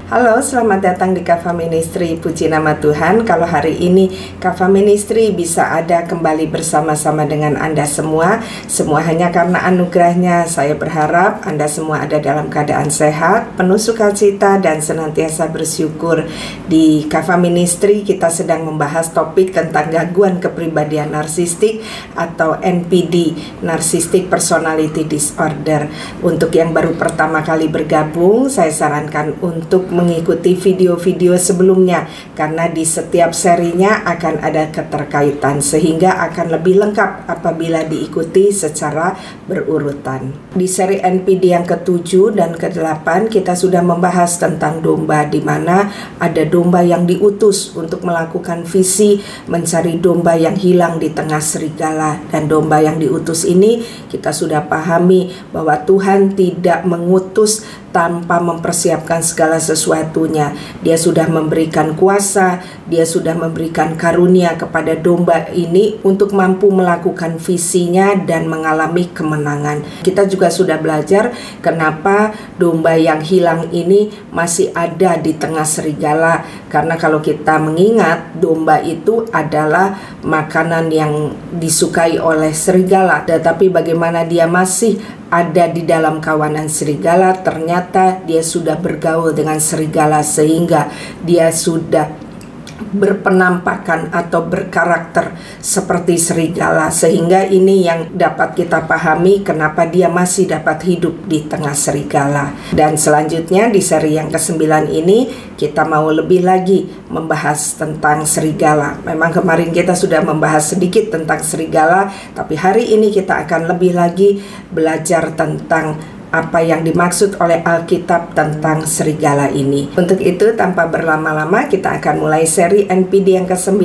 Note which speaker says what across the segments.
Speaker 1: Halo, selamat datang di Kava Ministry. Puji nama Tuhan, kalau hari ini Kava Ministry bisa ada kembali bersama-sama dengan Anda semua. Semua hanya karena anugerahnya. Saya berharap Anda semua ada dalam keadaan sehat, penuh sukacita, dan senantiasa bersyukur. Di Kava Ministry kita sedang membahas topik tentang gangguan kepribadian narsistik atau NPD, Narcissistic Personality Disorder. Untuk yang baru pertama kali bergabung, saya sarankan untuk mengikuti video-video sebelumnya, karena di setiap serinya akan ada keterkaitan sehingga akan lebih lengkap apabila diikuti secara berurutan. Di seri NPD yang ke-7 dan ke-8 kita sudah membahas tentang domba, di mana ada domba yang diutus untuk melakukan visi mencari domba yang hilang di tengah serigala. Dan domba yang diutus ini kita sudah pahami bahwa Tuhan tidak mengutus tanpa mempersiapkan segala sesuatunya. Dia sudah memberikan kuasa, dia sudah memberikan karunia kepada domba ini untuk mampu melakukan visinya dan mengalami kemenangan. Kita juga sudah belajar kenapa domba yang hilang ini masih ada di tengah serigala. Karena kalau kita mengingat, domba itu adalah makanan yang disukai oleh serigala. Tetapi bagaimana dia masih ada di dalam kawanan serigala, ternyata dia sudah bergaul dengan serigala sehingga dia sudah berpenampakan atau berkarakter seperti serigala, sehingga ini yang dapat kita pahami kenapa dia masih dapat hidup di tengah serigala. Dan selanjutnya di seri yang ke-9 ini kita mau lebih lagi membahas tentang serigala. Memang kemarin kita sudah membahas sedikit tentang serigala, tapi hari ini kita akan lebih lagi belajar tentang apa yang dimaksud oleh Alkitab tentang serigala ini. Untuk itu, tanpa berlama-lama, kita akan mulai seri NPD yang ke-9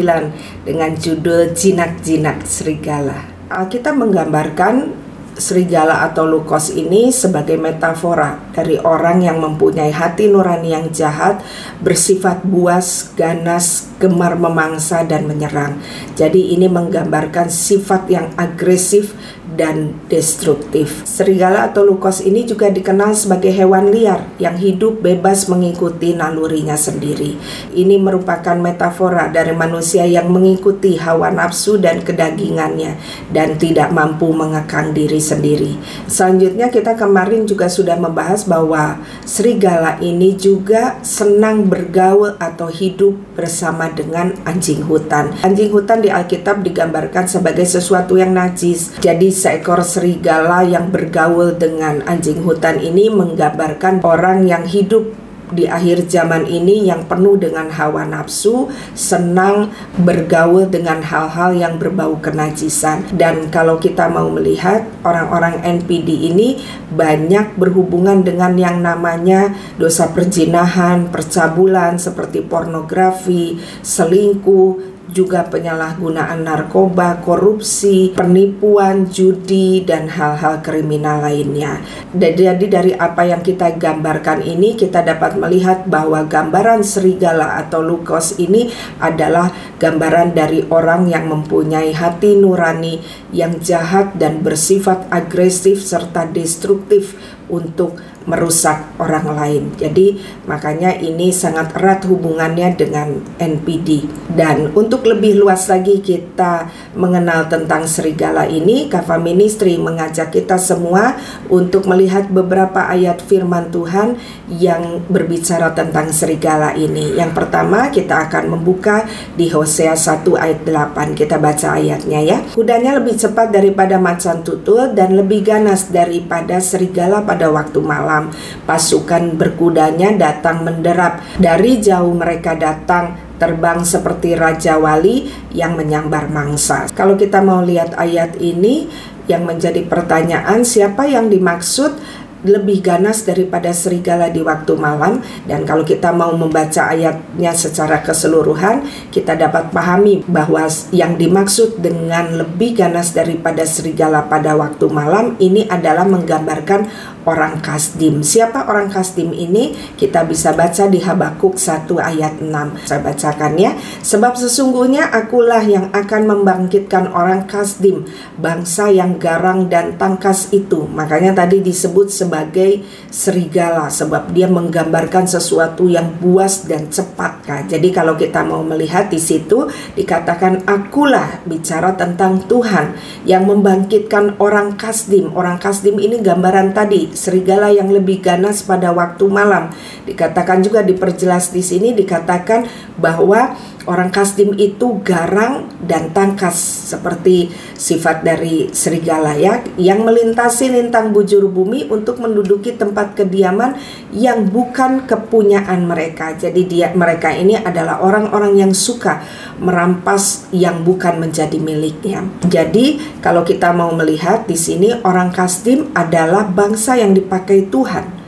Speaker 1: dengan judul Jinak-Jinak Serigala. Alkitab menggambarkan serigala atau lukos ini sebagai metafora dari orang yang mempunyai hati nurani yang jahat, bersifat buas, ganas, gemar memangsa dan menyerang. Jadi ini menggambarkan sifat yang agresif dan destruktif. Serigala atau lukos ini juga dikenal sebagai hewan liar yang hidup bebas mengikuti nalurinya sendiri. Ini merupakan metafora dari manusia yang mengikuti hawa nafsu dan kedagingannya dan tidak mampu mengekang diri sendiri. Selanjutnya kita kemarin juga sudah membahas bahwa serigala ini juga senang bergaul atau hidup bersama dengan anjing hutan. Anjing hutan di Alkitab digambarkan sebagai sesuatu yang najis. Jadi seekor serigala yang bergaul dengan anjing hutan ini menggambarkan orang yang hidup di akhir zaman ini yang penuh dengan hawa nafsu, senang bergaul dengan hal-hal yang berbau kenajisan. Dan kalau kita mau melihat, orang-orang NPD ini banyak berhubungan dengan yang namanya dosa perzinahan, percabulan seperti pornografi, selingkuh, juga penyalahgunaan narkoba, korupsi, penipuan, judi, dan hal-hal kriminal lainnya. Jadi dari apa yang kita gambarkan ini, kita dapat melihat bahwa gambaran serigala atau lukos ini adalah gambaran dari orang yang mempunyai hati nurani yang jahat dan bersifat agresif serta destruktif untuk merusak orang lain. Jadi makanya ini sangat erat hubungannya dengan NPD. Dan untuk lebih luas lagi kita mengenal tentang serigala ini, Kava Ministry mengajak kita semua untuk melihat beberapa ayat firman Tuhan yang berbicara tentang serigala ini. Yang pertama kita akan membuka di Hosea 1 ayat 8. Kita baca ayatnya ya. Kudanya lebih cepat daripada macan tutul dan lebih ganas daripada serigala pada waktu malam. Pasukan berkudanya datang menderap. Dari jauh mereka datang terbang seperti raja wali yang menyambar mangsa. Kalau kita mau lihat ayat ini, yang menjadi pertanyaan siapa yang dimaksud lebih ganas daripada serigala di waktu malam. Dan kalau kita mau membaca ayatnya secara keseluruhan, kita dapat pahami bahwa yang dimaksud dengan lebih ganas daripada serigala pada waktu malam ini adalah menggambarkan orang Kasdim. Siapa orang Kasdim ini? Kita bisa baca di Habakuk 1 ayat 6. Saya bacakan ya. Sebab sesungguhnya akulah yang akan membangkitkan orang Kasdim, bangsa yang garang dan tangkas itu. Makanya tadi disebut sebagai serigala, sebab dia menggambarkan sesuatu yang buas dan cepat. Nah, jadi kalau kita mau melihat di situ dikatakan akulah, bicara tentang Tuhan yang membangkitkan orang Kasdim. Orang Kasdim ini gambaran tadi serigala yang lebih ganas pada waktu malam. Dikatakan juga, diperjelas di sini dikatakan bahwa orang Kasdim itu garang dan tangkas seperti sifat dari serigala ya, yang melintasi lintang bujur bumi untuk menduduki tempat kediaman yang bukan kepunyaan mereka. Jadi mereka ini adalah orang-orang yang suka merampas yang bukan menjadi miliknya. Jadi kalau kita mau melihat di sini, orang Kasdim adalah bangsa yang dipakai Tuhan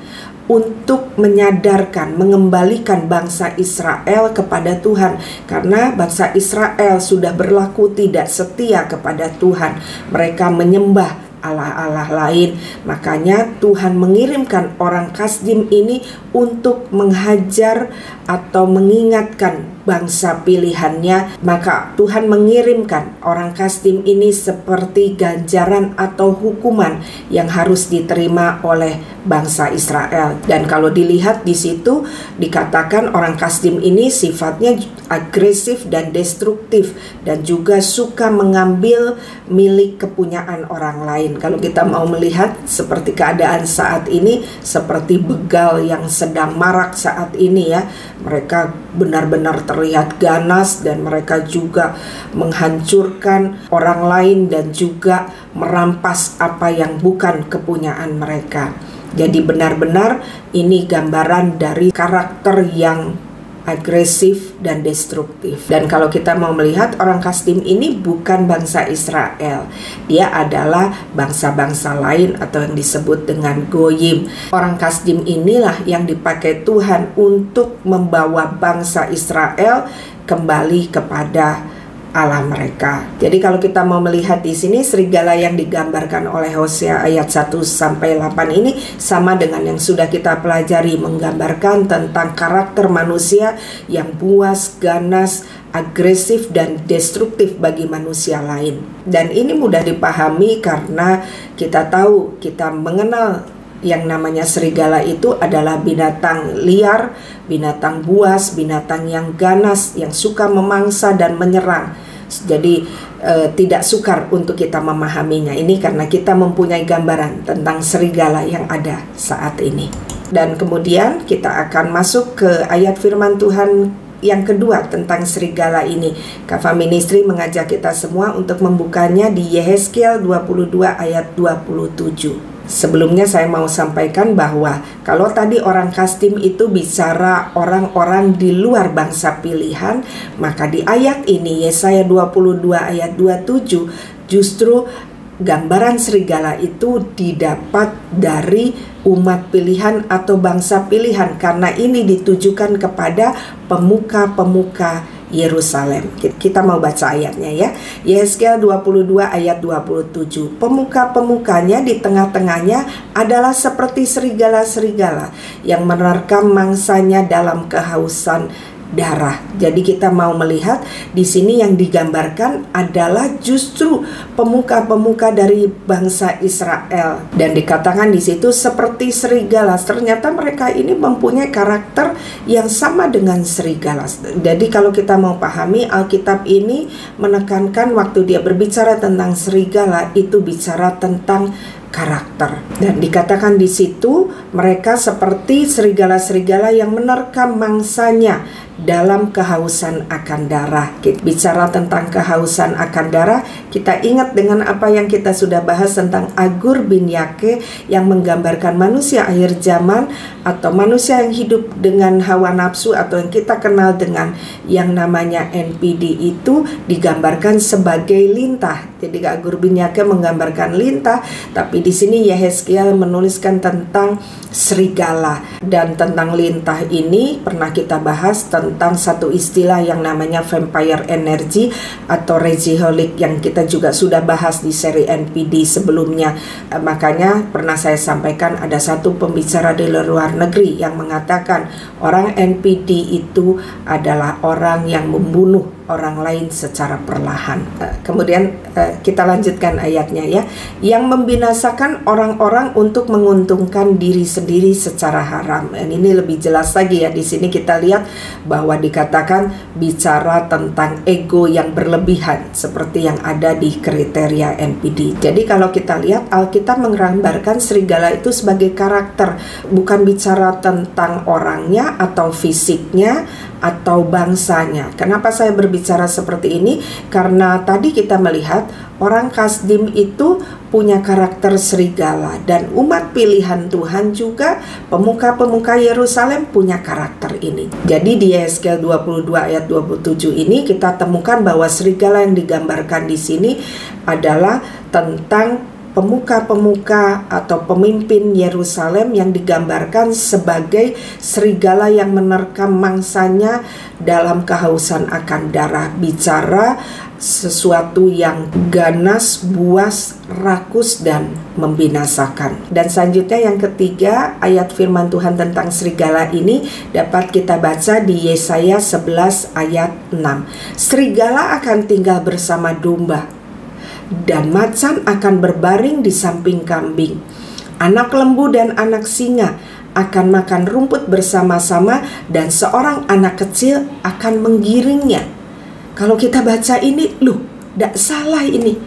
Speaker 1: untuk menyadarkan, mengembalikan bangsa Israel kepada Tuhan. Karena bangsa Israel sudah berlaku tidak setia kepada Tuhan. Mereka menyembah Allah-Allah lain. Makanya Tuhan mengirimkan orang Kasdim ini untuk menghajar atau mengingatkan bangsa pilihannya. Maka Tuhan mengirimkan orang Kasdim ini seperti ganjaran atau hukuman yang harus diterima oleh bangsa Israel. Dan kalau dilihat di situ dikatakan orang Kasdim ini sifatnya agresif dan destruktif, dan juga suka mengambil milik kepunyaan orang lain. Kalau kita mau melihat seperti keadaan saat ini, seperti begal yang sedang marak saat ini ya, mereka benar-benar terlihat ganas dan mereka juga menghancurkan orang lain dan juga merampas apa yang bukan kepunyaan mereka. Jadi benar-benar ini gambaran dari karakter yang agresif dan destruktif. Dan kalau kita mau melihat, orang Kasdim ini bukan bangsa Israel. Dia adalah bangsa-bangsa lain atau yang disebut dengan Goyim. Orang Kasdim inilah yang dipakai Tuhan untuk membawa bangsa Israel kembali kepada Allah mereka. Jadi kalau kita mau melihat di sini, serigala yang digambarkan oleh Hosea ayat 1 sampai 8 ini sama dengan yang sudah kita pelajari, menggambarkan tentang karakter manusia yang buas, ganas, agresif dan destruktif bagi manusia lain. Dan ini mudah dipahami karena kita tahu, kita mengenal yang namanya serigala itu adalah binatang liar, binatang buas, binatang yang ganas, yang suka memangsa dan menyerang. Jadi tidak sukar untuk kita memahaminya. Ini karena kita mempunyai gambaran tentang serigala yang ada saat ini. Dan kemudian kita akan masuk ke ayat firman Tuhan yang kedua tentang serigala ini. Kava Ministry mengajak kita semua untuk membukanya di Yehezkiel 22 ayat 27. Sebelumnya saya mau sampaikan bahwa kalau tadi orang Kasdim itu bicara orang-orang di luar bangsa pilihan, maka di ayat ini Yesaya 22 ayat 27 justru gambaran serigala itu didapat dari umat pilihan atau bangsa pilihan, karena ini ditujukan kepada pemuka-pemuka Yerusalem. Kita mau baca ayatnya ya. Yehezkiel 22 ayat 27. Pemuka-pemukanya di tengah-tengahnya adalah seperti serigala-serigala yang menerkam mangsanya dalam kehausan darah. Jadi kita mau melihat di sini yang digambarkan adalah justru pemuka-pemuka dari bangsa Israel, dan dikatakan di situ seperti serigala. Ternyata mereka ini mempunyai karakter yang sama dengan serigala. Jadi kalau kita mau pahami, Alkitab ini menekankan waktu dia berbicara tentang serigala itu bicara tentang karakter, dan dikatakan di situ mereka seperti serigala-serigala yang menerkam mangsanya dalam kehausan akan darah. Kita bicara tentang kehausan akan darah, kita ingat dengan apa yang kita sudah bahas tentang Agur bin Yake yang menggambarkan manusia akhir zaman atau manusia yang hidup dengan hawa nafsu atau yang kita kenal dengan yang namanya NPD itu digambarkan sebagai lintah. Jadi Kak Guru Binyake menggambarkan lintah, tapi di sini Yehezkiel menuliskan tentang serigala. Dan tentang lintah ini pernah kita bahas tentang satu istilah yang namanya vampire energy atau regiholic yang kita juga sudah bahas di seri NPD sebelumnya. Makanya pernah saya sampaikan ada satu pembicara di luar negeri yang mengatakan orang NPD itu adalah orang yang membunuh orang lain secara perlahan. Kemudian kita lanjutkan ayatnya ya. Yang membinasakan orang-orang untuk menguntungkan diri sendiri secara haram. Dan ini lebih jelas lagi ya. Di sini kita lihat bahwa dikatakan bicara tentang ego yang berlebihan seperti yang ada di kriteria NPD. Jadi kalau kita lihat Alkitab menggambarkan serigala itu sebagai karakter, bukan bicara tentang orangnya atau fisiknya atau bangsanya. Kenapa saya berbicara seperti ini? Karena tadi kita melihat orang Kasdim itu punya karakter serigala, dan umat pilihan Tuhan juga pemuka-pemuka Yerusalem punya karakter ini. Jadi di Yehezkiel 22 ayat 27 ini kita temukan bahwa serigala yang digambarkan di sini adalah tentang pemuka-pemuka atau pemimpin Yerusalem yang digambarkan sebagai serigala yang menerkam mangsanya dalam kehausan akan darah. Bicara sesuatu yang ganas, buas, rakus, dan membinasakan. Dan selanjutnya yang ketiga, ayat firman Tuhan tentang serigala ini dapat kita baca di Yesaya 11 ayat 6. Serigala akan tinggal bersama domba, dan macan akan berbaring di samping kambing. Anak lembu dan anak singa akan makan rumput bersama-sama, dan seorang anak kecil akan menggiringnya. Kalau kita baca ini, tidak salah ini.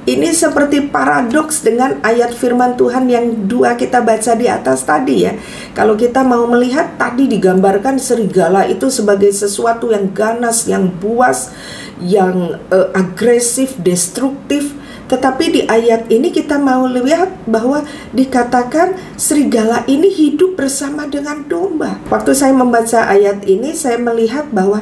Speaker 1: Ini seperti paradoks dengan ayat firman Tuhan yang dua kita baca di atas tadi ya. Kalau kita mau melihat, tadi digambarkan serigala itu sebagai sesuatu yang ganas, yang buas, yang agresif, destruktif. Tetapi di ayat ini kita mau lihat bahwa dikatakan serigala ini hidup bersama dengan domba. Waktu saya membaca ayat ini, saya melihat bahwa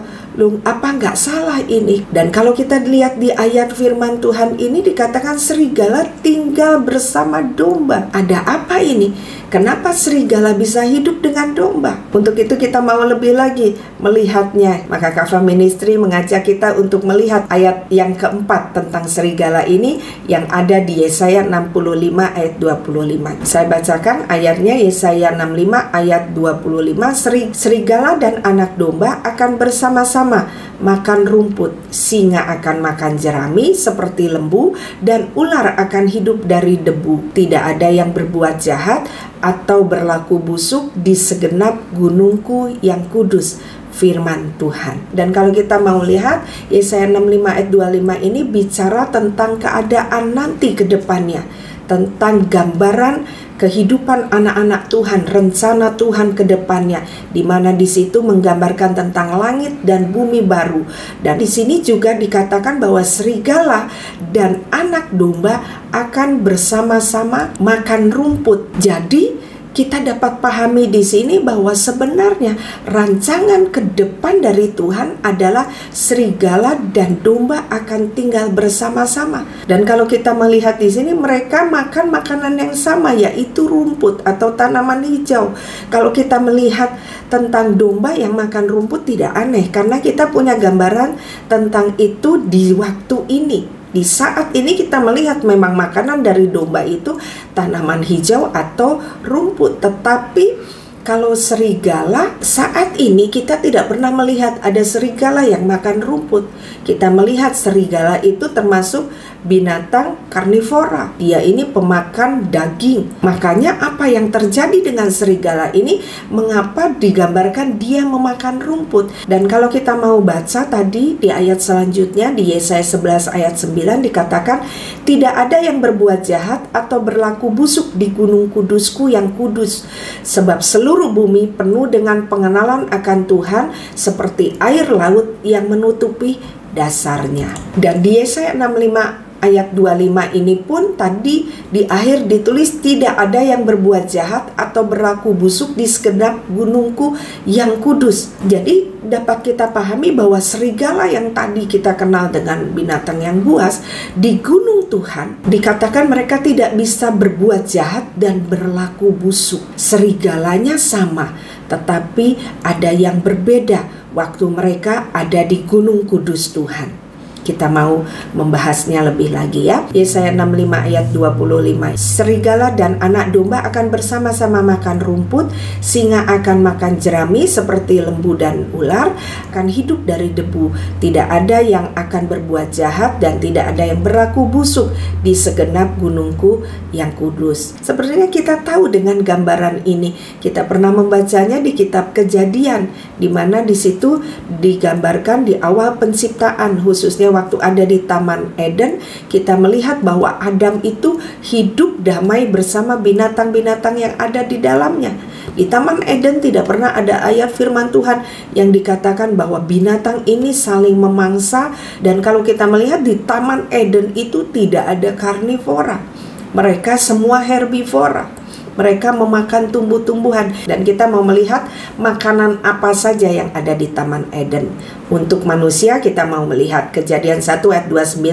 Speaker 1: apa nggak salah ini? Dan kalau kita lihat di ayat firman Tuhan ini dikatakan serigala tinggal bersama domba. Ada apa ini? Kenapa serigala bisa hidup dengan domba? Untuk itu kita mau lebih lagi melihatnya. Maka Kava Ministry mengajak kita untuk melihat ayat yang keempat tentang serigala ini yang ada di Yesaya 65 ayat 25. Saya bacakan ayatnya, Yesaya 65 ayat 25. Serigala dan anak domba akan bersama-sama makan rumput, singa akan makan jerami seperti lembu, dan ular akan hidup dari debu. Tidak ada yang berbuat jahat atau berlaku busuk di segenap gunungku yang kudus, firman Tuhan. Dan kalau kita mau lihat Yesaya 65 ayat 25 ini bicara tentang keadaan nanti ke depannya, tentang gambaran kehidupan anak-anak Tuhan, rencana Tuhan ke depannya, di mana di situ menggambarkan tentang langit dan bumi baru. Dan di sini juga dikatakan bahwa serigala dan anak domba akan bersama-sama makan rumput. Jadi kita dapat pahami di sini bahwa sebenarnya rancangan ke depan dari Tuhan adalah serigala dan domba akan tinggal bersama-sama. Dan kalau kita melihat di sini, mereka makan makanan yang sama, yaitu rumput atau tanaman hijau. Kalau kita melihat tentang domba yang makan rumput tidak aneh, karena kita punya gambaran tentang itu di waktu ini. Di saat ini kita melihat memang makanan dari domba itu tanaman hijau atau rumput. Tetapi kalau serigala, saat ini kita tidak pernah melihat ada serigala yang makan rumput. Kita melihat serigala itu termasuk binatang karnivora. Dia ini pemakan daging. Makanya apa yang terjadi dengan serigala ini, mengapa digambarkan dia memakan rumput? Dan kalau kita mau baca tadi di ayat selanjutnya di Yesaya 11 ayat 9 dikatakan, tidak ada yang berbuat jahat atau berlaku busuk di gunung kudusku yang kudus, sebab seluruh bumi penuh dengan pengenalan akan Tuhan seperti air laut yang menutupi dasarnya. Dan di Yesaya 65 ayat 25 ini pun tadi di akhir ditulis, tidak ada yang berbuat jahat atau berlaku busuk di segenap gunungku yang kudus. Jadi dapat kita pahami bahwa serigala yang tadi kita kenal dengan binatang yang buas, di gunung Tuhan dikatakan mereka tidak bisa berbuat jahat dan berlaku busuk. Serigalanya sama, tetapi ada yang berbeda waktu mereka ada di gunung kudus Tuhan. Kita mau membahasnya lebih lagi ya. Yesaya 65 ayat 25. Serigala dan anak domba akan bersama-sama makan rumput, singa akan makan jerami seperti lembu dan ular, akan hidup dari debu. Tidak ada yang akan berbuat jahat dan tidak ada yang berlaku busuk di segenap gunungku yang kudus. Sepertinya kita tahu dengan gambaran ini. Kita pernah membacanya di kitab Kejadian, di mana di situ digambarkan di awal penciptaan, khususnya waktu ada di Taman Eden, kita melihat bahwa Adam itu hidup damai bersama binatang-binatang yang ada di dalamnya. Di Taman Eden tidak pernah ada ayat firman Tuhan yang dikatakan bahwa binatang ini saling memangsa. Dan kalau kita melihat di Taman Eden itu tidak ada karnivora, mereka semua herbivora. Mereka memakan tumbuh-tumbuhan. Dan kita mau melihat makanan apa saja yang ada di Taman Eden. Untuk manusia kita mau melihat Kejadian 1 ayat 29.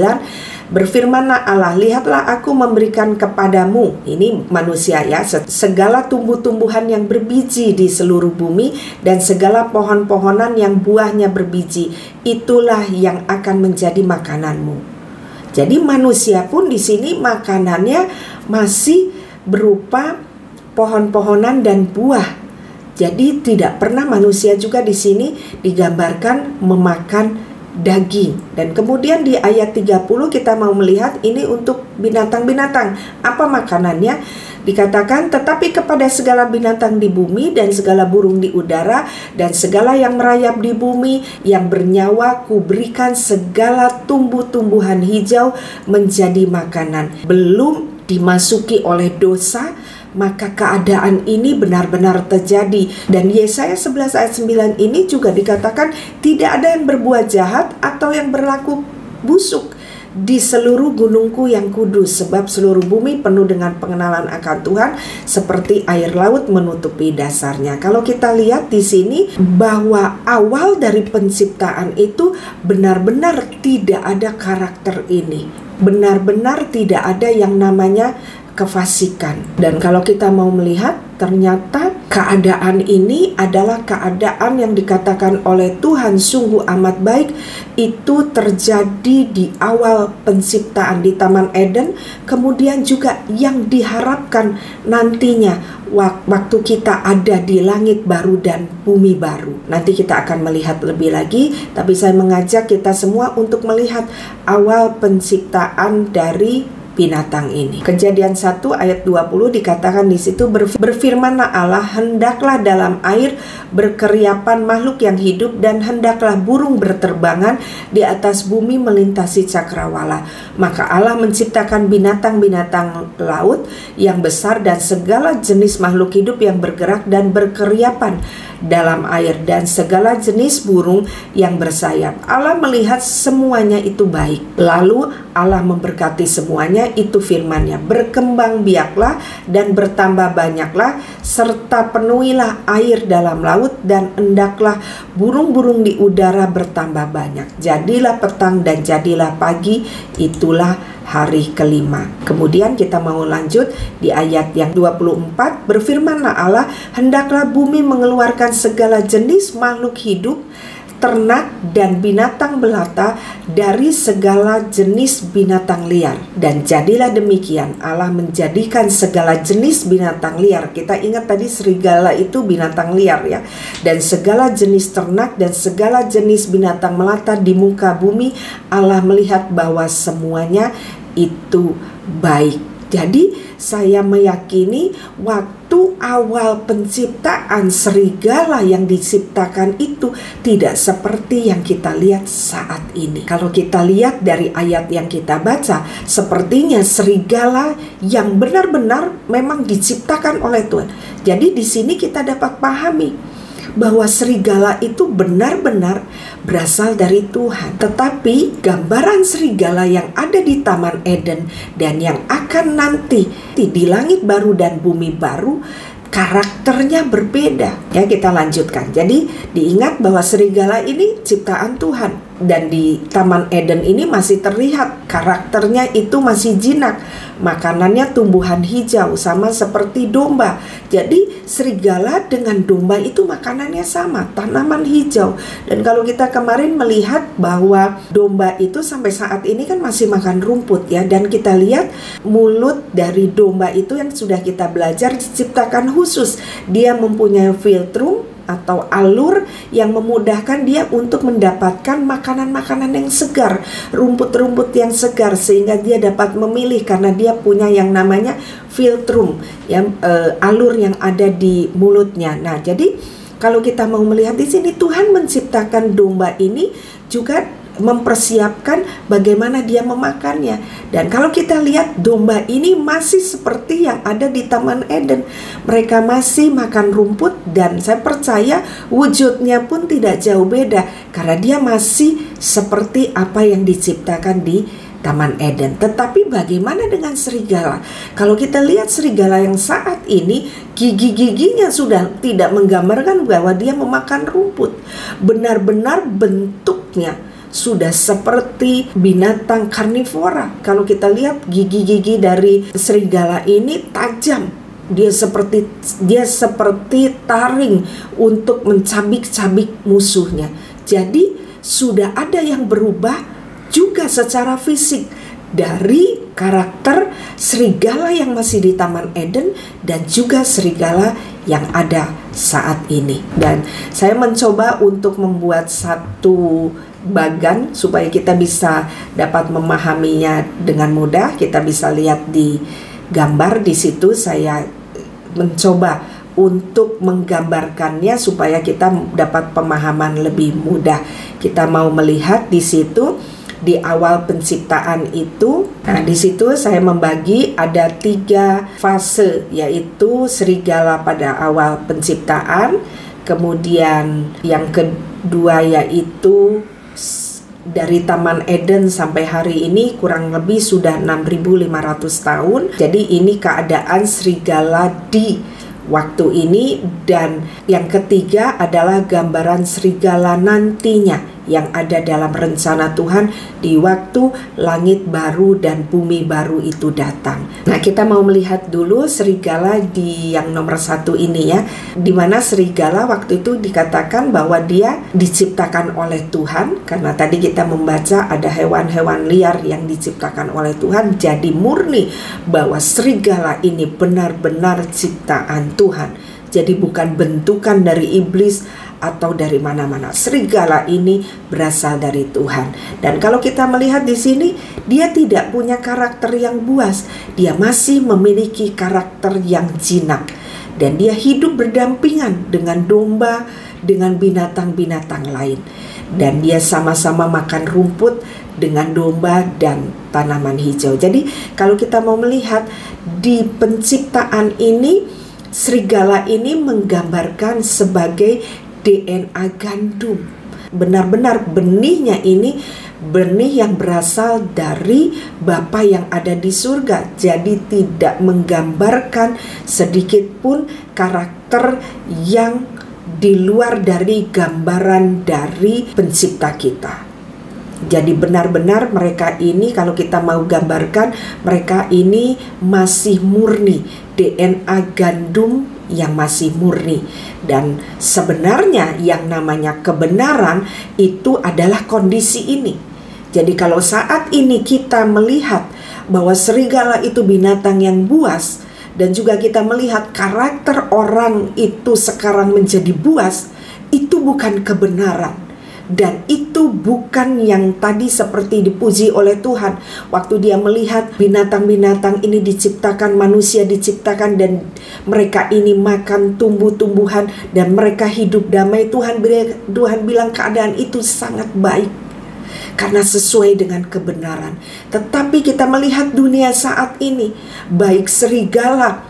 Speaker 1: Berfirmanlah Allah, lihatlah aku memberikan kepadamu, ini manusia ya, segala tumbuh-tumbuhan yang berbiji di seluruh bumi dan segala pohon-pohonan yang buahnya berbiji. Itulah yang akan menjadi makananmu. Jadi manusia pun di sini makanannya masih berupa pohon-pohonan dan buah. Jadi tidak pernah manusia juga di sini digambarkan memakan daging. Dan kemudian di ayat 30 kita mau melihat ini untuk binatang-binatang. Apa makanannya? Dikatakan, tetapi kepada segala binatang di bumi dan segala burung di udara dan segala yang merayap di bumi yang bernyawa, kuberikan segala tumbuh-tumbuhan hijau menjadi makanan. Belum dimasuki oleh dosa, maka keadaan ini benar-benar terjadi. Dan Yesaya 11 ayat 9 ini juga dikatakan tidak ada yang berbuat jahat atau yang berlaku busuk di seluruh gunungku yang kudus, sebab seluruh bumi penuh dengan pengenalan akan Tuhan seperti air laut menutupi dasarnya. Kalau kita lihat di sini bahwa awal dari penciptaan itu benar-benar tidak ada karakter ini. Benar-benar tidak ada yang namanya kefasikan. Dan kalau kita mau melihat, ternyata keadaan ini adalah keadaan yang dikatakan oleh Tuhan sungguh amat baik. Itu terjadi di awal penciptaan di Taman Eden, kemudian juga yang diharapkan nantinya waktu kita ada di langit baru dan bumi baru. Nanti kita akan melihat lebih lagi, tapi saya mengajak kita semua untuk melihat awal penciptaan dari binatang ini. Kejadian 1 ayat 20 dikatakan di situ, berfirmanlah Allah, hendaklah dalam air berkeriapan makhluk yang hidup dan hendaklah burung berterbangan di atas bumi melintasi cakrawala. Maka Allah menciptakan binatang-binatang laut yang besar dan segala jenis makhluk hidup yang bergerak dan berkeriapan dalam air dan segala jenis burung yang bersayap. Allah melihat semuanya itu baik. Lalu Allah memberkati semuanya, itu firman-Nya, berkembang biaklah dan bertambah banyaklah serta penuhilah air dalam laut dan hendaklah burung-burung di udara bertambah banyak. Jadilah petang dan jadilah pagi, itulah hari kelima. Kemudian kita mau lanjut di ayat yang 24, berfirmanlah Allah, hendaklah bumi mengeluarkan segala jenis makhluk hidup, ternak dan binatang belata dari segala jenis binatang liar. Dan jadilah demikian, Allah menjadikan segala jenis binatang liar. Kita ingat tadi serigala itu binatang liar ya. Dan segala jenis ternak dan segala jenis binatang melata di muka bumi, Allah melihat bahwa semuanya itu baik. Jadi saya meyakini waktu awal penciptaan serigala yang diciptakan itu tidak seperti yang kita lihat saat ini. Kalau kita lihat dari ayat yang kita baca, sepertinya serigala yang benar-benar memang diciptakan oleh Tuhan. Jadi di sini kita dapat pahami bahwa serigala itu benar-benar berasal dari Tuhan. Tetapi gambaran serigala yang ada di Taman Eden dan yang akan nanti di langit baru dan bumi baru, karakternya berbeda. Ya, kita lanjutkan. Jadi diingat bahwa serigala ini ciptaan Tuhan, dan di Taman Eden ini masih terlihat karakternya itu masih jinak. Makanannya tumbuhan hijau sama seperti domba. Jadi serigala dengan domba itu makanannya sama, tanaman hijau. Dan kalau kita kemarin melihat bahwa domba itu sampai saat ini kan masih makan rumput ya, dan kita lihat mulut dari domba itu yang sudah kita belajar diciptakan khusus. Dia mempunyai filtrum atau alur yang memudahkan dia untuk mendapatkan makanan-makanan yang segar, rumput-rumput yang segar, sehingga dia dapat memilih karena dia punya yang namanya filtrum, yang alur yang ada di mulutnya. Nah, jadi kalau kita mau melihat di sini, Tuhan menciptakan domba ini juga mempersiapkan bagaimana dia memakannya. Dan kalau kita lihat, domba ini masih seperti yang ada di Taman Eden. Mereka masih makan rumput, dan saya percaya wujudnya pun tidak jauh beda, karena dia masih seperti apa yang diciptakan di Taman Eden. Tetapi bagaimana dengan serigala? Kalau kita lihat serigala yang saat ini, gigi-giginya sudah tidak menggambarkan bahwa dia memakan rumput. Benar-benar bentuknya sudah seperti binatang karnivora. Kalau kita lihat gigi-gigi dari serigala ini tajam. Dia seperti taring untuk mencabik-cabik musuhnya. Jadi sudah ada yang berubah juga secara fisik dari karakter serigala yang masih di Taman Eden dan juga serigala yang ada saat ini. Dan saya mencoba untuk membuat satu bagan supaya kita bisa dapat memahaminya dengan mudah. Kita bisa lihat di gambar di situ. Saya mencoba untuk menggambarkannya supaya kita dapat pemahaman lebih mudah. Kita mau melihat di situ di awal penciptaan itu. Nah, di situ saya membagi ada 3 fase, yaitu serigala pada awal penciptaan, kemudian yang kedua yaitu dari Taman Eden sampai hari ini kurang lebih sudah 6.500 tahun. Jadi ini keadaan serigala di waktu ini. Dan yang ketiga adalah gambaran serigala nantinya yang ada dalam rencana Tuhan di waktu langit baru dan bumi baru itu datang. Nah, kita mau melihat dulu serigala di yang nomor 1 ini ya, di mana serigala waktu itu dikatakan bahwa dia diciptakan oleh Tuhan, karena tadi kita membaca ada hewan-hewan liar yang diciptakan oleh Tuhan. Jadi murni bahwa serigala ini benar-benar ciptaan Tuhan. Jadi bukan bentukan dari iblis atau dari mana-mana. Serigala ini berasal dari Tuhan. Dan kalau kita melihat di sini, dia tidak punya karakter yang buas. Dia masih memiliki karakter yang jinak. Dan dia hidup berdampingan dengan domba, dengan binatang-binatang lain. Dan dia sama-sama makan rumput dengan domba dan tanaman hijau. Jadi kalau kita mau melihat di penciptaan ini, serigala ini menggambarkan sebagai DNA gandum. Benar-benar benihnya ini benih yang berasal dari Bapa yang ada di surga. Jadi tidak menggambarkan sedikit pun karakter yang di luar dari gambaran dari pencipta kita. Jadi benar-benar mereka ini, kalau kita mau gambarkan, mereka ini masih murni, DNA gandum yang masih murni. Dan sebenarnya yang namanya kebenaran itu adalah kondisi ini. Jadi kalau saat ini kita melihat bahwa serigala itu binatang yang buas, dan juga kita melihat karakter orang itu sekarang menjadi buas, itu bukan kebenaran. Dan itu bukan yang tadi seperti dipuji oleh Tuhan waktu dia melihat binatang-binatang ini diciptakan, manusia diciptakan, dan mereka ini makan tumbuh-tumbuhan dan mereka hidup damai. Tuhan bilang keadaan itu sangat baik karena sesuai dengan kebenaran. Tetapi kita melihat dunia saat ini, baik serigala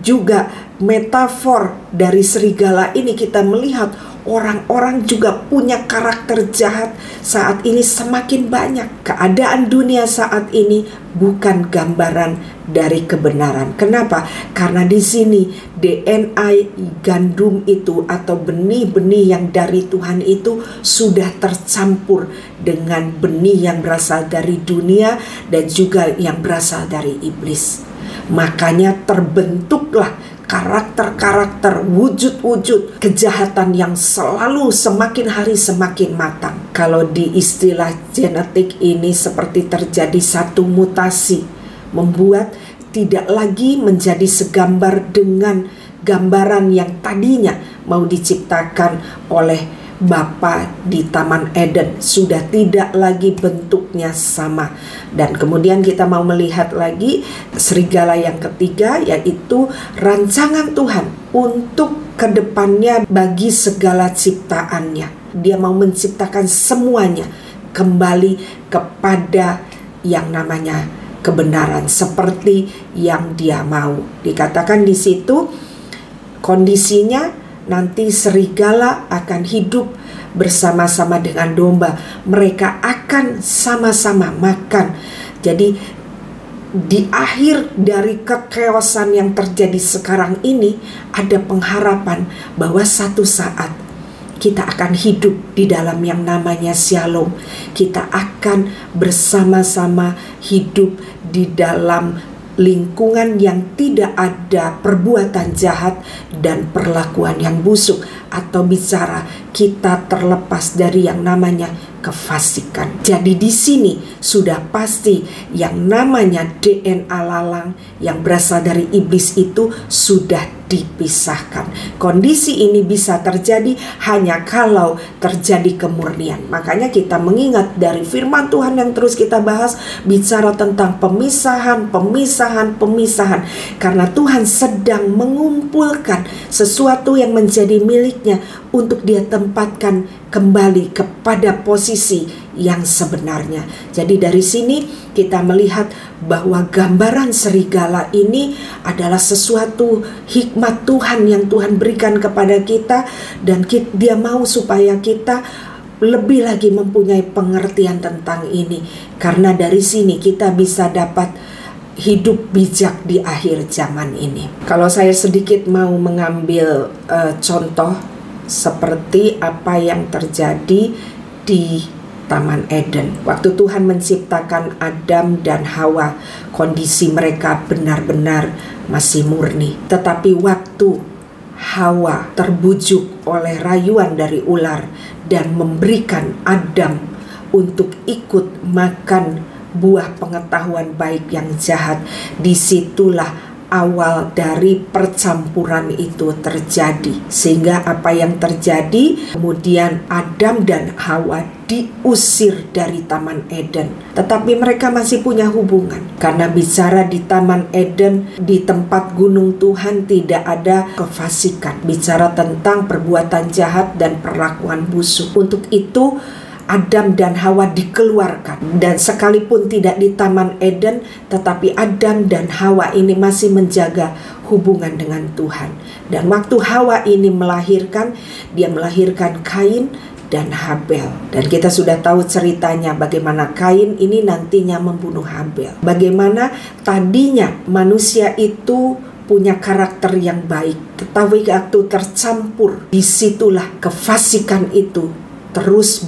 Speaker 1: juga metafor dari serigala ini kita melihat orang-orang juga punya karakter jahat saat ini semakin banyak. Keadaan dunia saat ini bukan gambaran dari kebenaran. Kenapa? Karena di sini DNA gandum itu atau benih-benih yang dari Tuhan itu sudah tercampur dengan benih yang berasal dari dunia dan juga yang berasal dari iblis. Makanya terbentuklah karakter-karakter, wujud-wujud kejahatan yang selalu semakin hari semakin matang. Kalau di istilah genetik ini seperti terjadi satu mutasi, membuat tidak lagi menjadi segambar dengan gambaran yang tadinya mau diciptakan oleh Bapa di Taman Eden. Sudah tidak lagi bentuknya sama. Dan kemudian kita mau melihat lagi serigala yang ketiga, yaitu rancangan Tuhan untuk kedepannya bagi segala ciptaannya. Dia mau menciptakan semuanya kembali kepada yang namanya kebenaran seperti yang Dia mau. Dikatakan di situ kondisinya nanti serigala akan hidup bersama-sama dengan domba. Mereka akan sama-sama makan. Jadi di akhir dari kekeosan yang terjadi sekarang ini ada pengharapan bahwa satu saat kita akan hidup di dalam yang namanya Shalom. Kita akan bersama-sama hidup di dalam lingkungan yang tidak ada perbuatan jahat dan perlakuan yang busuk, atau bicara kita terlepas dari yang namanya kefasikan. Jadi di sini sudah pasti yang namanya DNA lalang yang berasal dari iblis itu sudah dipisahkan. Kondisi ini bisa terjadi hanya kalau terjadi kemurnian. Makanya kita mengingat dari firman Tuhan yang terus kita bahas, bicara tentang pemisahan. Karena Tuhan sedang mengumpulkan sesuatu yang menjadi miliknya untuk Dia tempatkan kembali kepada posisi yang sebenarnya. Jadi dari sini kita melihat bahwa gambaran serigala ini adalah sesuatu hikmat Tuhan yang Tuhan berikan kepada kita, dan Dia mau supaya kita lebih lagi mempunyai pengertian tentang ini, karena dari sini kita bisa dapat hidup bijak di akhir zaman ini. Kalau saya sedikit mau mengambil contoh seperti apa yang terjadi di Taman Eden. Waktu Tuhan menciptakan Adam dan Hawa, kondisi mereka benar-benar masih murni. Tetapi waktu Hawa terbujuk oleh rayuan dari ular dan memberikan Adam untuk ikut makan buah pengetahuan baik yang jahat, disitulah awal dari percampuran itu terjadi. Sehingga apa yang terjadi, kemudian Adam dan Hawa diusir dari Taman Eden. Tetapi mereka masih punya hubungan, karena bicara di Taman Eden, di tempat gunung Tuhan, tidak ada kefasikan. Bicara tentang perbuatan jahat dan perlakuan busuk. Untuk itu Adam dan Hawa dikeluarkan, dan sekalipun tidak di Taman Eden, tetapi Adam dan Hawa ini masih menjaga hubungan dengan Tuhan. Dan waktu Hawa ini melahirkan, dia melahirkan Kain dan Habel. Dan kita sudah tahu ceritanya bagaimana Kain ini nantinya membunuh Habel. Bagaimana tadinya manusia itu punya karakter yang baik, tetapi waktu tercampur, disitulah kefasikan itu terus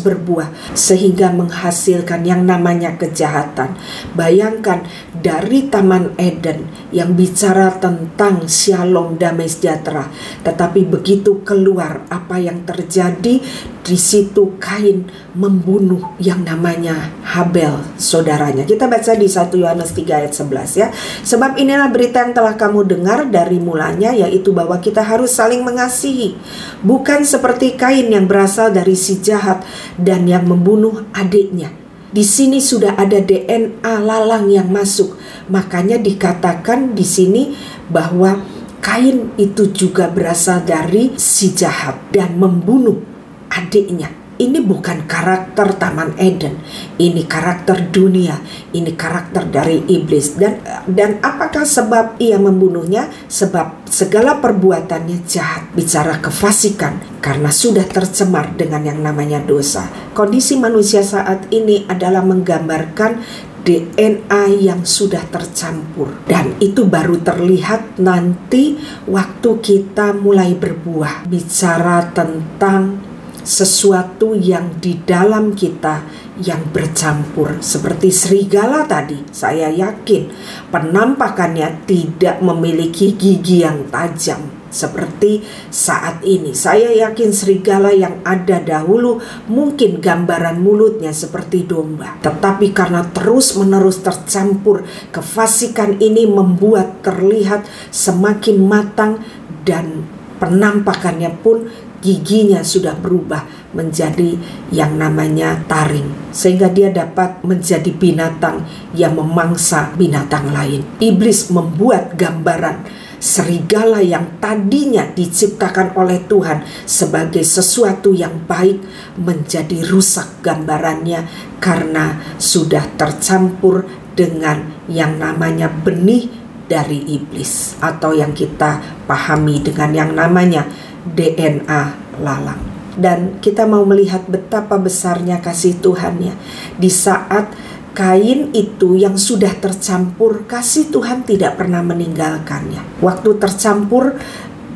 Speaker 1: berbuah, sehingga menghasilkan yang namanya kejahatan. Bayangkan dari Taman Eden yang bicara tentang Shalom, damai sejahtera, tetapi begitu keluar apa yang terjadi, di situ Kain membunuh yang namanya Habel, saudaranya. Kita baca di 1 Yohanes 3 ayat 11 ya. Sebab inilah berita yang telah kamu dengar dari mulanya, yaitu bahwa kita harus saling mengasihi, bukan seperti Kain yang berasal dari si jahat dan yang membunuh adiknya. Di sini sudah ada DNA lalang yang masuk. Makanya dikatakan di sini bahwa Kain itu juga berasal dari si jahat dan membunuh adiknya. ini bukan karakter Taman Eden, ini karakter dunia, ini karakter dari iblis. Dan apakah sebab ia membunuhnya? Sebab segala perbuatannya jahat, bicara kefasikan, karena sudah tercemar dengan yang namanya dosa. Kondisi manusia saat ini adalah menggambarkan DNA yang sudah tercampur, dan itu baru terlihat nanti waktu kita mulai berbuah. Bicara tentang sesuatu yang di dalam kita yang bercampur, seperti serigala tadi. Saya yakin penampakannya tidak memiliki gigi yang tajam seperti saat ini. Saya yakin serigala yang ada dahulu mungkin gambaran mulutnya seperti domba, tetapi karena terus-menerus tercampur, kefasikan ini membuat terlihat semakin matang, dan penampakannya pun giginya sudah berubah menjadi yang namanya taring, sehingga dia dapat menjadi binatang yang memangsa binatang lain. Iblis membuat gambaran serigala yang tadinya diciptakan oleh Tuhan sebagai sesuatu yang baik menjadi rusak gambarannya karena sudah tercampur dengan yang namanya benih dari iblis, atau yang kita pahami dengan yang namanya DNA lalang. Dan kita mau melihat betapa besarnya kasih Tuhan-nya di saat Kain itu yang sudah tercampur, kasih Tuhan tidak pernah meninggalkannya. Waktu tercampur,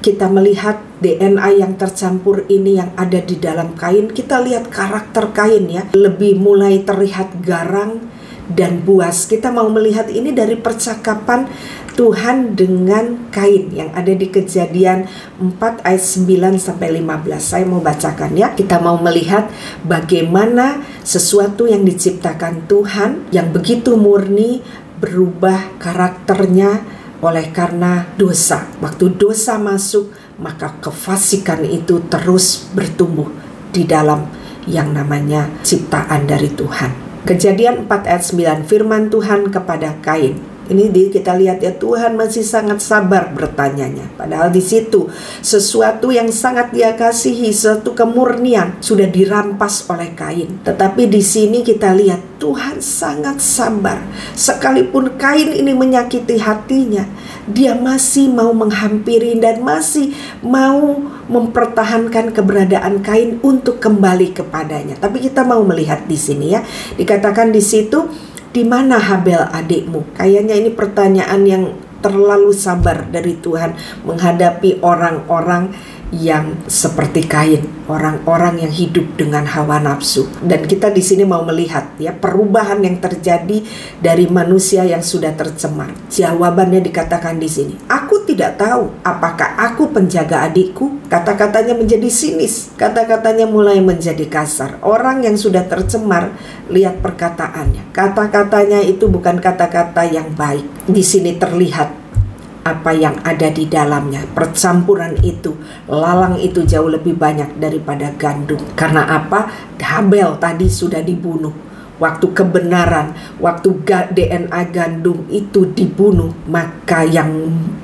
Speaker 1: kita melihat DNA yang tercampur ini yang ada di dalam Kain. Kita lihat karakter Kain ya, lebih mulai terlihat garang dan buas. Kita mau melihat ini dari percakapan Tuhan dengan Kain yang ada di Kejadian 4 ayat 9 sampai 15. Saya mau bacakan ya. Kita mau melihat bagaimana sesuatu yang diciptakan Tuhan yang begitu murni berubah karakternya oleh karena dosa. Waktu dosa masuk, maka kefasikan itu terus bertumbuh di dalam yang namanya ciptaan dari Tuhan. Kejadian 4 ayat 9, firman Tuhan kepada Kain. Ini kita lihat ya, Tuhan masih sangat sabar bertanyanya. Padahal di situ sesuatu yang sangat dia kasihi, suatu kemurnian sudah dirampas oleh Kain. Tetapi di sini kita lihat Tuhan sangat sabar. Sekalipun Kain ini menyakiti hatinya, dia masih mau menghampiri dan masih mau mempertahankan keberadaan Kain untuk kembali kepadanya. Tapi kita mau melihat di sini ya, dikatakan di situ, di mana Habel adikmu? Kayaknya ini pertanyaan yang terlalu sabar dari Tuhan menghadapi orang-orang yang seperti Kain, orang-orang yang hidup dengan hawa nafsu. Dan kita di sini mau melihat ya perubahan yang terjadi dari manusia yang sudah tercemar. Jawabannya dikatakan di sini, aku tidak tahu apakah aku penjaga adikku. Kata-katanya menjadi sinis, kata-katanya mulai menjadi kasar. Orang yang sudah tercemar, lihat perkataannya. Kata-katanya itu bukan kata-kata yang baik. Di sini terlihat apa yang ada di dalamnya. Percampuran itu, lalang itu jauh lebih banyak daripada gandum. Karena apa? Habel tadi sudah dibunuh. Waktu kebenaran, waktu DNA gandum itu dibunuh, maka yang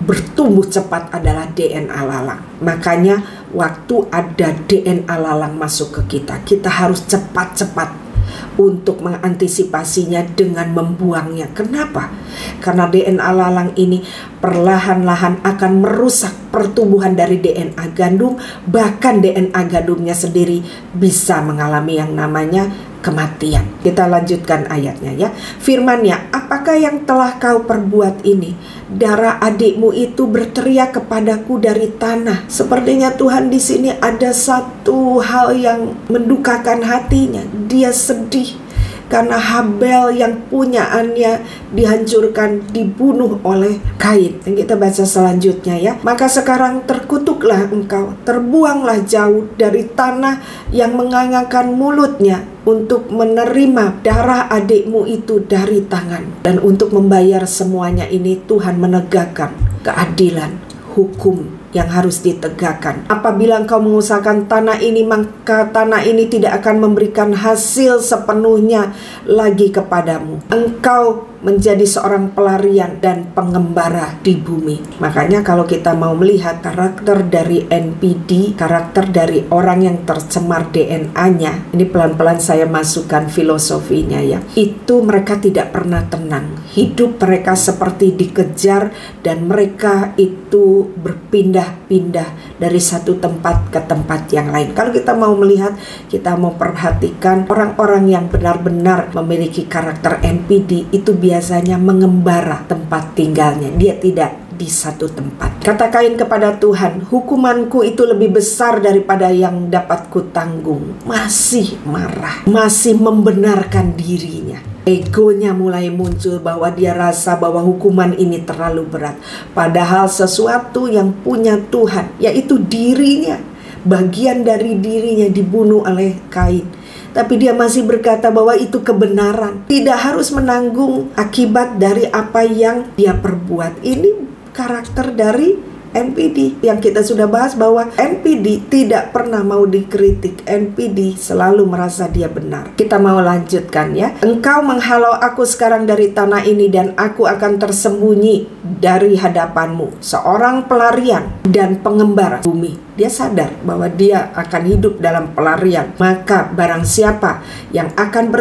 Speaker 1: bertumbuh cepat adalah DNA lalang. Makanya waktu ada DNA lalang masuk ke kita, kita harus cepat-cepat untuk mengantisipasinya dengan membuangnya. Kenapa? Karena DNA lalang ini perlahan-lahan akan merusak pertumbuhan dari DNA gandum. Bahkan DNA gandumnya sendiri bisa mengalami yang namanya kematian. Kita lanjutkan ayatnya ya. Firman-Nya, apakah yang telah kau perbuat ini? Darah adikmu itu berteriak kepadaku dari tanah. Sepertinya Tuhan di sini ada satu hal yang mendukakan hatinya. Dia sedih karena Habel yang punyaannya dihancurkan, dibunuh oleh Kain. Dan kita baca selanjutnya ya. Maka sekarang terkutuklah engkau, terbuanglah jauh dari tanah yang mengangangkan mulutnya untuk menerima darah adikmu itu dari tangan. Dan untuk membayar semuanya ini Tuhan menegakkan keadilan, hukum yang harus ditegakkan. Apabila engkau mengusahakan tanah ini, maka tanah ini tidak akan memberikan hasil sepenuhnya lagi kepadamu. Engkau menjadi seorang pelarian dan pengembara di bumi. Makanya kalau kita mau melihat karakter dari NPD, karakter dari orang yang tercemar DNA-nya, ini pelan-pelan saya masukkan filosofinya ya, itu mereka tidak pernah tenang. Hidup mereka seperti dikejar dan mereka itu berpindah-pindah dari satu tempat ke tempat yang lain. Kalau kita mau melihat, kita mau perhatikan orang-orang yang benar-benar memiliki karakter NPD itu biasanya mengembara tempat tinggalnya. Dia tidak di satu tempat. Kata Kain kepada Tuhan, hukumanku itu lebih besar daripada yang dapat kutanggung. Masih marah, masih membenarkan dirinya. Egonya mulai muncul bahwa dia rasa bahwa hukuman ini terlalu berat. Padahal sesuatu yang punya Tuhan, yaitu dirinya, bagian dari dirinya dibunuh oleh Kain. Tapi dia masih berkata bahwa itu kebenaran. Tidak harus menanggung akibat dari apa yang dia perbuat. Ini karakter dari NPD yang kita sudah bahas, bahwa NPD tidak pernah mau dikritik. NPD selalu merasa dia benar. Kita mau lanjutkan ya. Engkau menghalau aku sekarang dari tanah ini dan aku akan tersembunyi dari hadapanmu. Seorang pelarian dan pengembara bumi. Dia sadar bahwa dia akan hidup dalam pelarian. Maka barang siapa yang akan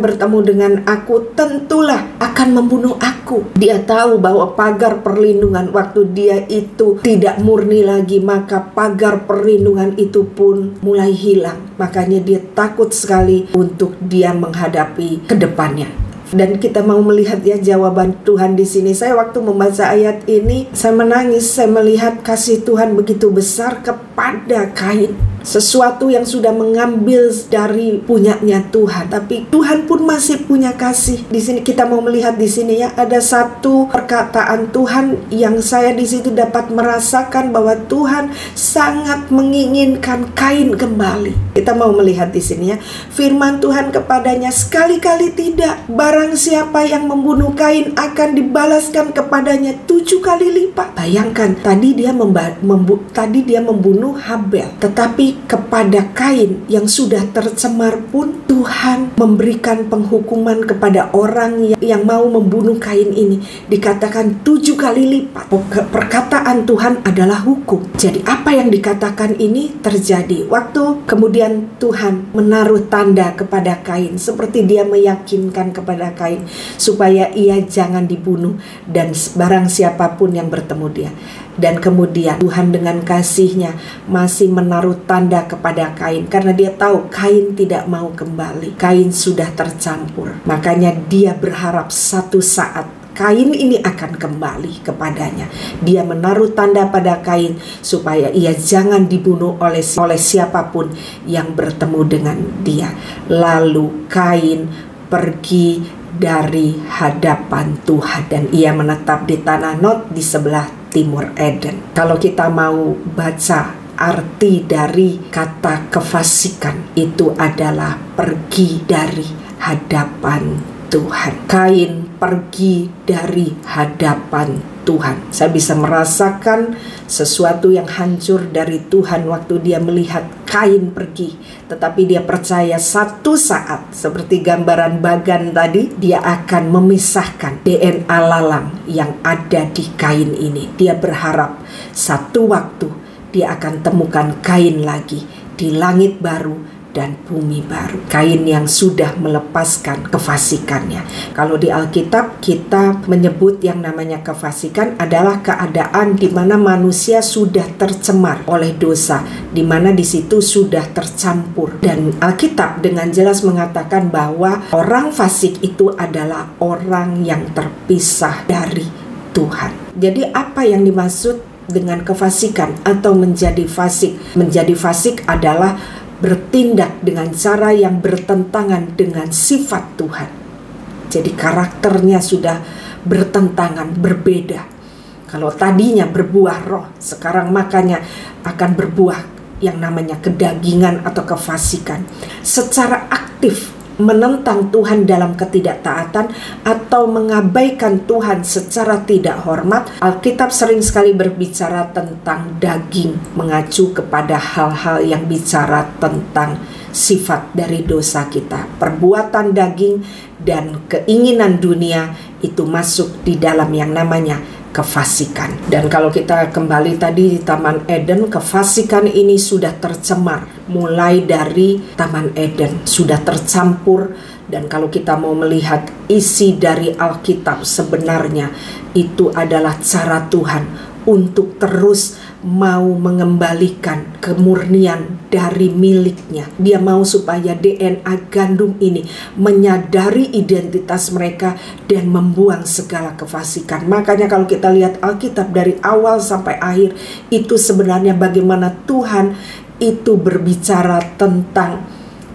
Speaker 1: bertemu dengan aku, tentulah akan membunuh aku. Dia tahu bahwa pagar perlindungan waktu dia itu tidak murni lagi, maka pagar perlindungan itu pun mulai hilang. Makanya dia takut sekali untuk dia menghadapi ke depannya. Dan kita mau melihat ya jawaban Tuhan di sini. Saya waktu membaca ayat ini, saya menangis. Saya melihat kasih Tuhan begitu besar kepada Kain. Sesuatu yang sudah mengambil dari punyanya Tuhan, tapi Tuhan pun masih punya kasih. Di sini kita mau melihat di sini ya, ada satu perkataan Tuhan yang saya di situ dapat merasakan bahwa Tuhan sangat menginginkan Kain kembali. Kita mau melihat di sini ya, firman Tuhan kepadanya, sekali-kali tidak. Barang siapa yang membunuh Kain akan dibalaskan kepadanya 7 kali lipat. Bayangkan, tadi dia membunuh Habel, tetapi kepada Kain yang sudah tercemar pun Tuhan memberikan penghukuman kepada orang yang mau membunuh Kain ini. Dikatakan 7 kali lipat. Perkataan Tuhan adalah hukum. Jadi apa yang dikatakan ini terjadi. Waktu kemudian Tuhan menaruh tanda kepada Kain, seperti dia meyakinkan kepada Kain supaya ia jangan dibunuh dan barang siapapun yang bertemu dia. Dan kemudian Tuhan dengan kasih-Nya masih menaruh tanda kepada Kain, karena dia tahu Kain tidak mau kembali. Kain sudah tercampur. Makanya dia berharap satu saat Kain ini akan kembali kepadanya. Dia menaruh tanda pada Kain supaya ia jangan dibunuh oleh siapapun yang bertemu dengan dia. Lalu Kain pergi dari hadapan Tuhan dan ia menetap di tanah Nod di sebelah timur Eden. Kalau kita mau baca arti dari kata kefasikan, itu adalah pergi dari hadapan Tuhan. Kain pergi dari hadapan Tuhan. Saya bisa merasakan sesuatu yang hancur dari Tuhan waktu dia melihat Kain pergi. Tetapi dia percaya satu saat, seperti gambaran bagan tadi, dia akan memisahkan DNA lalang yang ada di Kain ini. Dia berharap satu waktu dia akan temukan Kain lagi di langit baru dan bumi baru. Kain yang sudah melepaskan kefasikannya. Kalau di Alkitab kita menyebut yang namanya kefasikan adalah keadaan di mana manusia sudah tercemar oleh dosa, di mana di situ sudah tercampur. Dan Alkitab dengan jelas mengatakan bahwa orang fasik itu adalah orang yang terpisah dari Tuhan. Jadi apa yang dimaksud dengan kefasikan atau menjadi fasik? Menjadi fasik adalah bertindak dengan cara yang bertentangan dengan sifat Tuhan. Jadi karakternya sudah bertentangan, berbeda. Kalau tadinya berbuah roh, sekarang makanya akan berbuah yang namanya kedagingan atau kefasikan. Secara aktif menentang Tuhan dalam ketidaktaatan atau mengabaikan Tuhan secara tidak hormat. Alkitab sering sekali berbicara tentang daging, mengacu kepada hal-hal yang bicara tentang sifat dari dosa kita. Perbuatan daging dan keinginan dunia itu masuk di dalam yang namanya kefasikan. Dan kalau kita kembali tadi di Taman Eden, kefasikan ini sudah tercemar mulai dari Taman Eden, sudah tercampur. Dan kalau kita mau melihat isi dari Alkitab, sebenarnya itu adalah cara Tuhan untuk terus mau mengembalikan kemurnian dari miliknya. Dia mau supaya DNA gandum ini menyadari identitas mereka dan membuang segala kefasikan. Makanya kalau kita lihat Alkitab dari awal sampai akhir, itu sebenarnya bagaimana Tuhan itu berbicara tentang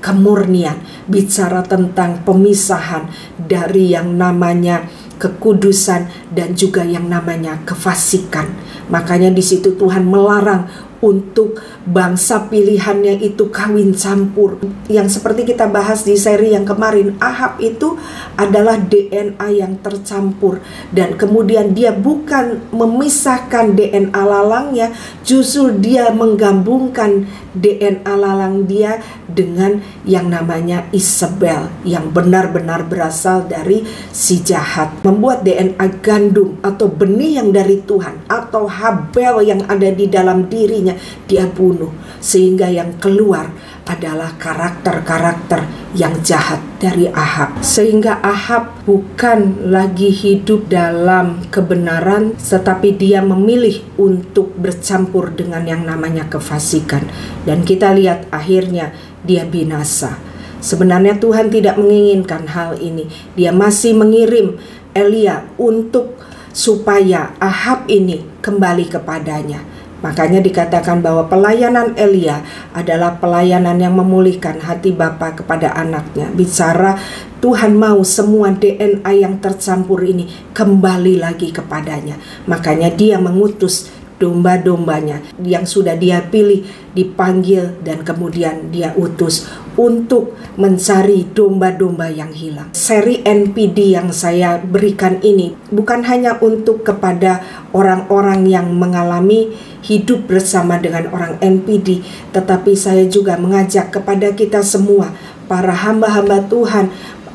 Speaker 1: kemurnian, bicara tentang pemisahan dari yang namanya kekudusan dan juga yang namanya kefasikan. Makanya di situ Tuhan melarang untuk bangsa pilihannya itu kawin campur. Yang seperti kita bahas di seri yang kemarin, Ahab itu adalah DNA yang tercampur. Dan kemudian dia bukan memisahkan DNA lalangnya, justru dia menggabungkan DNA lalang dia dengan yang namanya Isabel, yang benar-benar berasal dari si jahat. Membuat DNA gandum atau benih yang dari Tuhan, atau Habel yang ada di dalam dirinya, dia bunuh, sehingga yang keluar adalah karakter-karakter yang jahat dari Ahab. Sehingga Ahab bukan lagi hidup dalam kebenaran, tetapi dia memilih untuk bercampur dengan yang namanya kefasikan. Dan kita lihat akhirnya dia binasa. Sebenarnya Tuhan tidak menginginkan hal ini. Dia masih mengirim Elia untuk supaya Ahab ini kembali kepadanya. Makanya dikatakan bahwa pelayanan Elia adalah pelayanan yang memulihkan hati bapa kepada anaknya. Bicara Tuhan mau semua DNA yang tercampur ini kembali lagi kepadanya. Makanya dia mengutus domba-dombanya yang sudah dia pilih, dipanggil, dan kemudian dia utus untuk mencari domba-domba yang hilang. Seri NPD yang saya berikan ini bukan hanya untuk kepada orang-orang yang mengalami hidup bersama dengan orang NPD, tetapi saya juga mengajak kepada kita semua, para hamba-hamba Tuhan,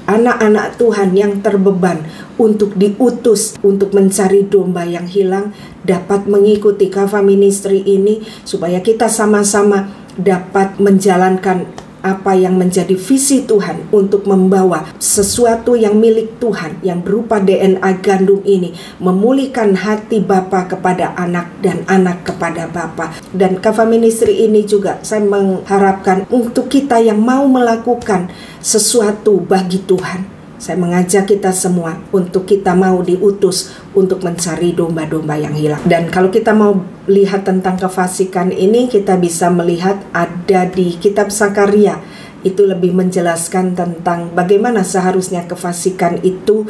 Speaker 1: anak-anak Tuhan yang terbeban untuk diutus untuk mencari domba yang hilang, dapat mengikuti Kava Ministry ini supaya kita sama-sama dapat menjalankan apa yang menjadi visi Tuhan untuk membawa sesuatu yang milik Tuhan yang berupa DNA gandum ini, memulihkan hati bapa kepada anak dan anak kepada bapa. Dan Kava Ministry ini juga saya mengharapkan untuk kita yang mau melakukan sesuatu bagi Tuhan. Saya mengajak kita semua untuk kita mau diutus untuk mencari domba-domba yang hilang. Dan kalau kita mau lihat tentang kefasikan ini, kita bisa melihat ada di kitab Sakaria. Itu lebih menjelaskan tentang bagaimana seharusnya kefasikan itu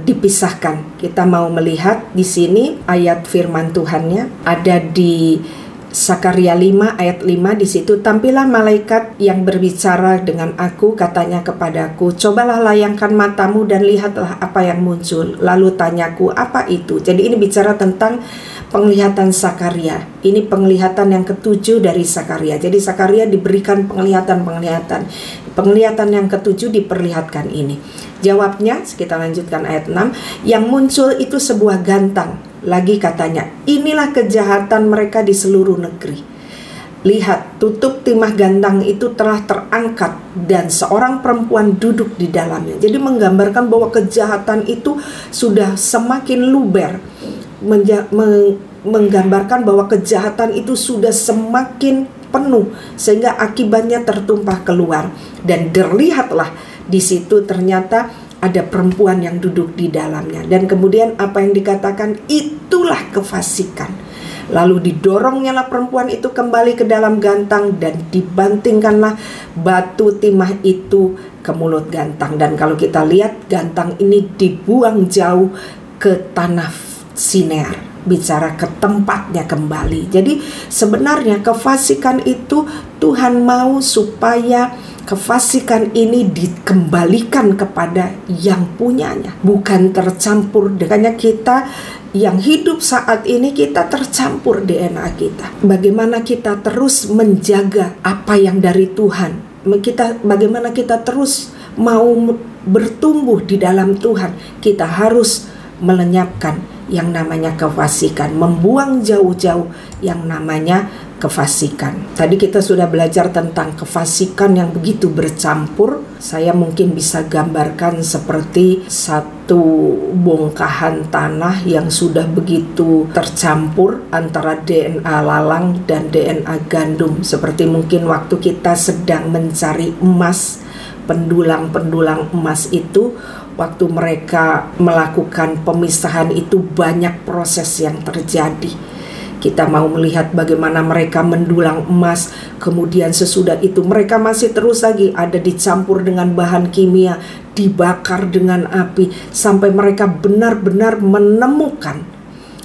Speaker 1: dipisahkan. Kita mau melihat di sini ayat firman Tuhannya ada di Sakaria 5 ayat 5. Di situ, tampillah malaikat yang berbicara dengan aku, katanya kepadaku, cobalah layangkan matamu dan lihatlah apa yang muncul. Lalu tanyaku, apa itu? Jadi ini bicara tentang penglihatan Sakaria. Ini penglihatan yang ketujuh dari Sakaria. Jadi Sakaria diberikan penglihatan yang ketujuh diperlihatkan ini. Jawabnya, kita lanjutkan ayat 6, yang muncul itu sebuah gantang. Lagi katanya, inilah kejahatan mereka di seluruh negeri. Lihat, tutup timah gantang itu telah terangkat dan seorang perempuan duduk di dalamnya. Jadi menggambarkan bahwa kejahatan itu sudah semakin luber, menggambarkan bahwa kejahatan itu sudah semakin penuh sehingga akibatnya tertumpah keluar. Dan terlihatlah di situ ternyata ada perempuan yang duduk di dalamnya. Dan kemudian apa yang dikatakan, itulah kefasikan. Lalu didorongnya perempuan itu kembali ke dalam gantang dan dibantingkanlah batu timah itu ke mulut gantang. Dan kalau kita lihat, gantang ini dibuang jauh ke tanah Sinear, bicara ke tempatnya kembali. Jadi sebenarnya kefasikan itu Tuhan mau supaya kefasikan ini dikembalikan kepada yang punyanya, bukan tercampur. Dengannya kita yang hidup saat ini, kita tercampur DNA kita. Bagaimana kita terus menjaga apa yang dari Tuhan, bagaimana kita terus mau bertumbuh di dalam Tuhan. Kita harus melenyapkan yang namanya kefasikan, membuang jauh-jauh yang namanya kefasikan. Tadi kita sudah belajar tentang kefasikan yang begitu bercampur. Saya mungkin bisa gambarkan seperti satu bongkahan tanah yang sudah begitu tercampur antara DNA lalang dan DNA gandum. Seperti mungkin waktu kita sedang mencari emas, pendulang-pendulang emas itu, waktu mereka melakukan pemisahan itu banyak proses yang terjadi. Kita mau melihat bagaimana mereka mendulang emas, kemudian sesudah itu mereka masih terus lagi ada dicampur dengan bahan kimia, dibakar dengan api, sampai mereka benar-benar menemukan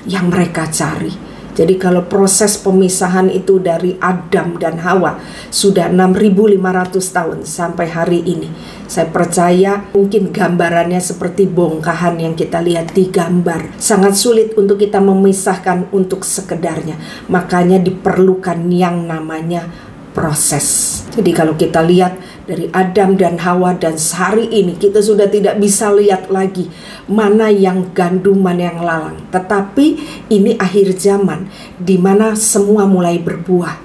Speaker 1: yang mereka cari. Jadi kalau proses pemisahan itu dari Adam dan Hawa sudah 6.500 tahun sampai hari ini, saya percaya mungkin gambarannya seperti bongkahan yang kita lihat di gambar. Sangat sulit untuk kita memisahkan untuk sekedarnya. Makanya diperlukan yang namanya proses. Jadi kalau kita lihat dari Adam dan Hawa dan hari ini, kita sudah tidak bisa lihat lagi mana yang gandum, mana yang lalang. Tetapi ini akhir zaman di mana semua mulai berbuah.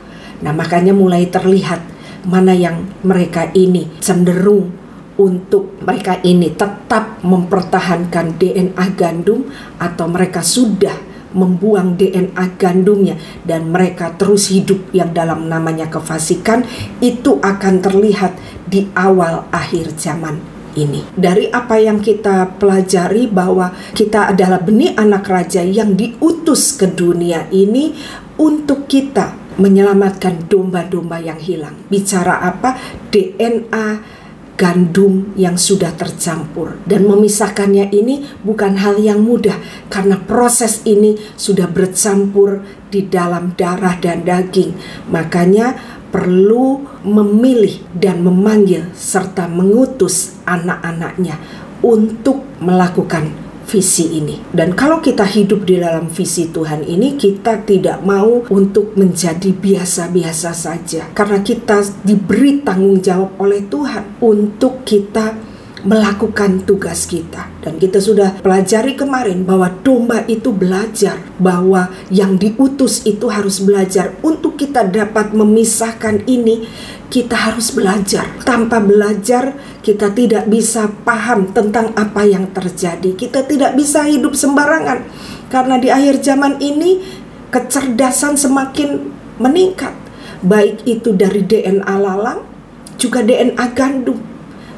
Speaker 1: Nah, makanya mulai terlihat mana yang mereka ini cenderung untuk mereka ini tetap mempertahankan DNA gandum, atau mereka sudah membuang DNA gandumnya dan mereka terus hidup yang dalam namanya kefasikan. Itu akan terlihat di awal akhir zaman ini. Dari apa yang kita pelajari, bahwa kita adalah benih anak raja yang diutus ke dunia ini untuk kita menyelamatkan domba-domba yang hilang. Bicara apa? DNA gandum yang sudah tercampur, dan memisahkannya ini bukan hal yang mudah karena proses ini sudah bercampur di dalam darah dan daging. Makanya perlu memilih dan memanggil serta mengutus anak-anaknya untuk melakukan visi ini. Dan kalau kita hidup di dalam visi Tuhan ini, kita tidak mau untuk menjadi biasa-biasa saja, karena kita diberi tanggung jawab oleh Tuhan untuk kita melakukan tugas kita. Dan kita sudah pelajari kemarin bahwa domba itu belajar, bahwa yang diutus itu harus belajar. Untuk kita dapat memisahkan ini, kita harus belajar. Tanpa belajar, kita tidak bisa paham tentang apa yang terjadi. Kita tidak bisa hidup sembarangan, karena di akhir zaman ini kecerdasan semakin meningkat, baik itu dari DNA lalang juga DNA gandum.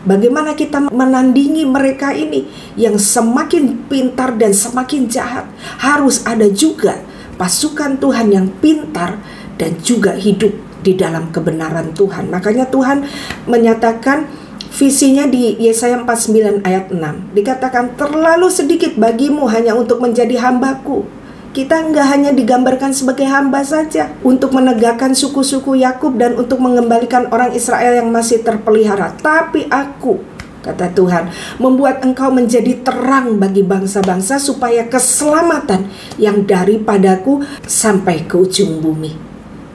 Speaker 1: Bagaimana kita menandingi mereka ini yang semakin pintar dan semakin jahat? Harus ada juga pasukan Tuhan yang pintar dan juga hidup di dalam kebenaran Tuhan. Makanya Tuhan menyatakan visinya di Yesaya 49 ayat 6. Dikatakan, terlalu sedikit bagimu hanya untuk menjadi hambaku. Kita enggak hanya digambarkan sebagai hamba saja untuk menegakkan suku-suku Yakub dan untuk mengembalikan orang Israel yang masih terpelihara. Tapi aku, kata Tuhan, membuat engkau menjadi terang bagi bangsa-bangsa, supaya keselamatan yang daripadaku sampai ke ujung bumi.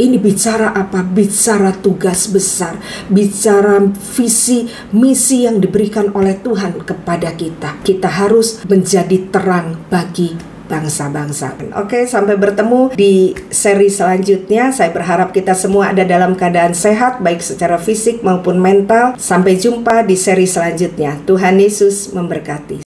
Speaker 1: Ini bicara apa? Bicara tugas besar, bicara visi, misi yang diberikan oleh Tuhan kepada kita. Kita harus menjadi terang bagi bangsa-bangsa. Oke, sampai bertemu di seri selanjutnya. Saya berharap kita semua ada dalam keadaan sehat, baik secara fisik maupun mental. Sampai jumpa di seri selanjutnya. Tuhan Yesus memberkati.